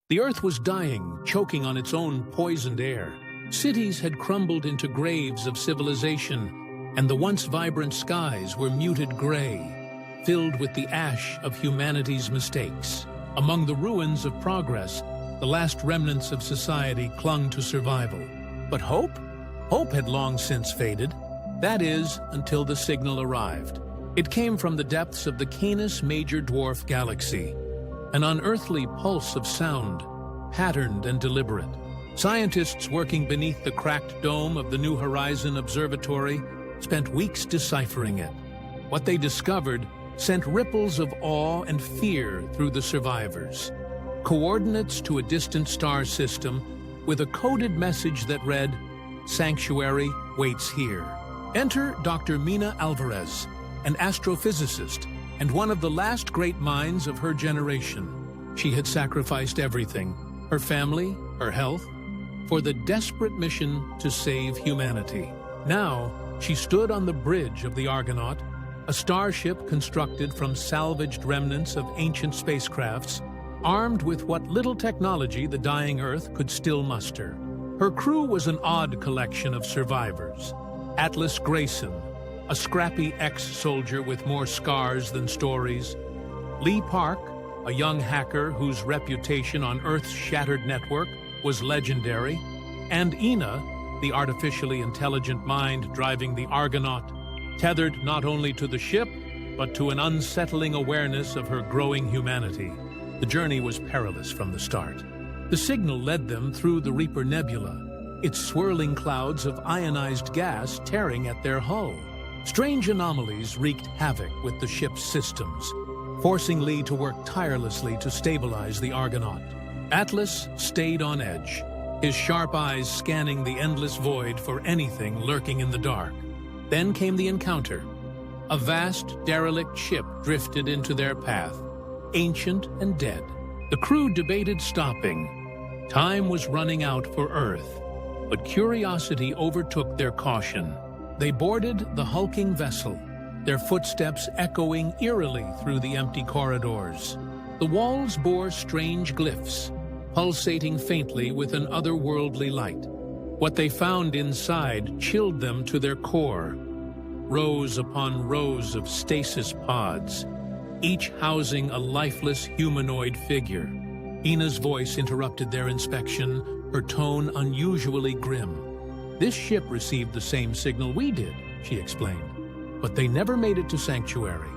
The Earth was dying, choking on its own poisoned air. Cities had crumbled into graves of civilization, and the once vibrant skies were muted gray, filled with the ash of humanity's mistakes. Among the ruins of progress, the last remnants of society clung to survival. But hope? Hope had long since faded. That is, until the signal arrived. It came from the depths of the Canis Major Dwarf Galaxy, an unearthly pulse of sound, patterned and deliberate. Scientists working beneath the cracked dome of the New Horizon Observatory spent weeks deciphering it. What they discovered sent ripples of awe and fear through the survivors. Coordinates to a distant star system with a coded message that read, "Sanctuary waits here." Enter Dr. Mina Alvarez, an astrophysicist and one of the last great minds of her generation. She had sacrificed everything, her family, her health, for the desperate mission to save humanity. Now, she stood on the bridge of the Argonaut, a starship constructed from salvaged remnants of ancient spacecrafts, armed with what little technology the dying Earth could still muster. Her crew was an odd collection of survivors. Atlas Grayson, a scrappy ex-soldier with more scars than stories. Lee Park, a young hacker whose reputation on Earth's shattered network was legendary. And Ina, the artificially intelligent mind driving the Argonaut, tethered not only to the ship, but to an unsettling awareness of her growing humanity. The journey was perilous from the start. The signal led them through the Reaper Nebula, its swirling clouds of ionized gas tearing at their hull. Strange anomalies wreaked havoc with the ship's systems, forcing Lee to work tirelessly to stabilize the Argonaut. Atlas stayed on edge, his sharp eyes scanning the endless void for anything lurking in the dark. Then came the encounter. A vast, derelict ship drifted into their path, ancient and dead. The crew debated stopping. Time was running out for Earth, but curiosity overtook their caution. They boarded the hulking vessel, their footsteps echoing eerily through the empty corridors. The walls bore strange glyphs, pulsating faintly with an otherworldly light. What they found inside chilled them to their core. Rows upon rows of stasis pods, each housing a lifeless humanoid figure. Ina's voice interrupted their inspection, her tone unusually grim. "This ship received the same signal we did," she explained, "but they never made it to Sanctuary."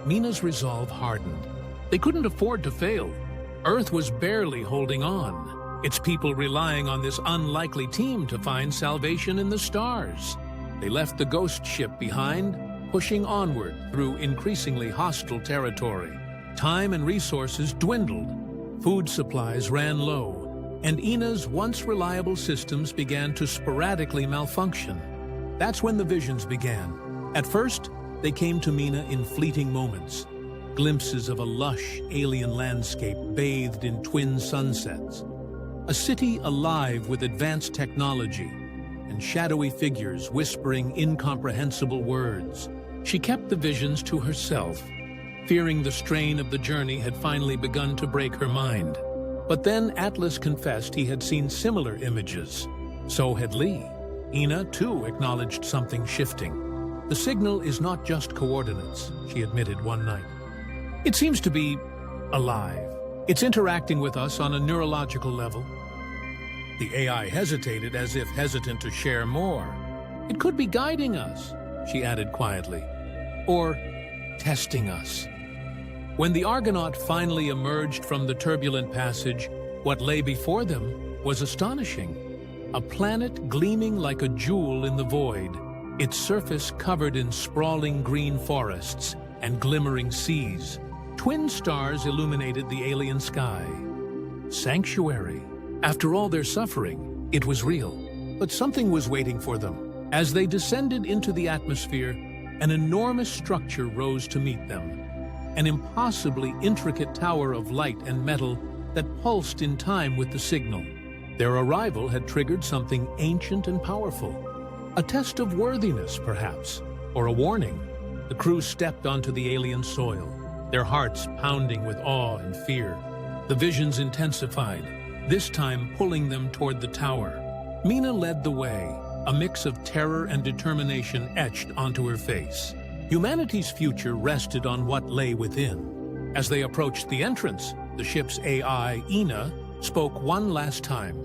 Mina's resolve hardened. They couldn't afford to fail. Earth was barely holding on, its people relying on this unlikely team to find salvation in the stars. They left the ghost ship behind, pushing onward through increasingly hostile territory. Time and resources dwindled. Food supplies ran low, and Ina's once reliable systems began to sporadically malfunction. That's when the visions began. At first, they came to Mina in fleeting moments, glimpses of a lush alien landscape bathed in twin sunsets, a city alive with advanced technology, and shadowy figures whispering incomprehensible words. She kept the visions to herself, fearing the strain of the journey had finally begun to break her mind. But then Atlas confessed he had seen similar images. So had Lee. Ina, too, acknowledged something shifting. "The signal is not just coordinates," she admitted one night. "It seems to be alive. It's interacting with us on a neurological level." The AI hesitated, as if hesitant to share more. "It could be guiding us," she added quietly, "or testing us." When the Argonaut finally emerged from the turbulent passage, what lay before them was astonishing. A planet gleaming like a jewel in the void, its surface covered in sprawling green forests and glimmering seas. Twin stars illuminated the alien sky. Sanctuary. After all their suffering, it was real. But something was waiting for them. As they descended into the atmosphere, an enormous structure rose to meet them. An impossibly intricate tower of light and metal that pulsed in time with the signal. Their arrival had triggered something ancient and powerful. A test of worthiness, perhaps, or a warning. The crew stepped onto the alien soil, their hearts pounding with awe and fear. The visions intensified, this time pulling them toward the tower. Mina led the way, a mix of terror and determination etched onto her face. Humanity's future rested on what lay within. As they approached the entrance, the ship's AI, Ina, spoke one last time.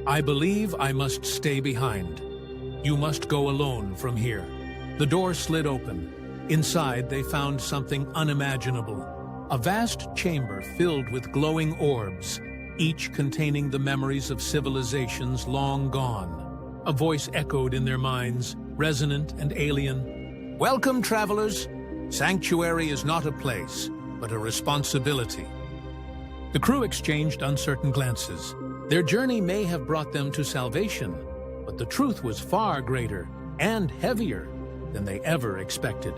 "I believe I must stay behind. You must go alone from here." The door slid open. Inside, they found something unimaginable. A vast chamber filled with glowing orbs, each containing the memories of civilizations long gone. A voice echoed in their minds, resonant and alien. "Welcome, travelers. Sanctuary is not a place, but a responsibility." The crew exchanged uncertain glances. Their journey may have brought them to salvation, but the truth was far greater and heavier than they ever expected.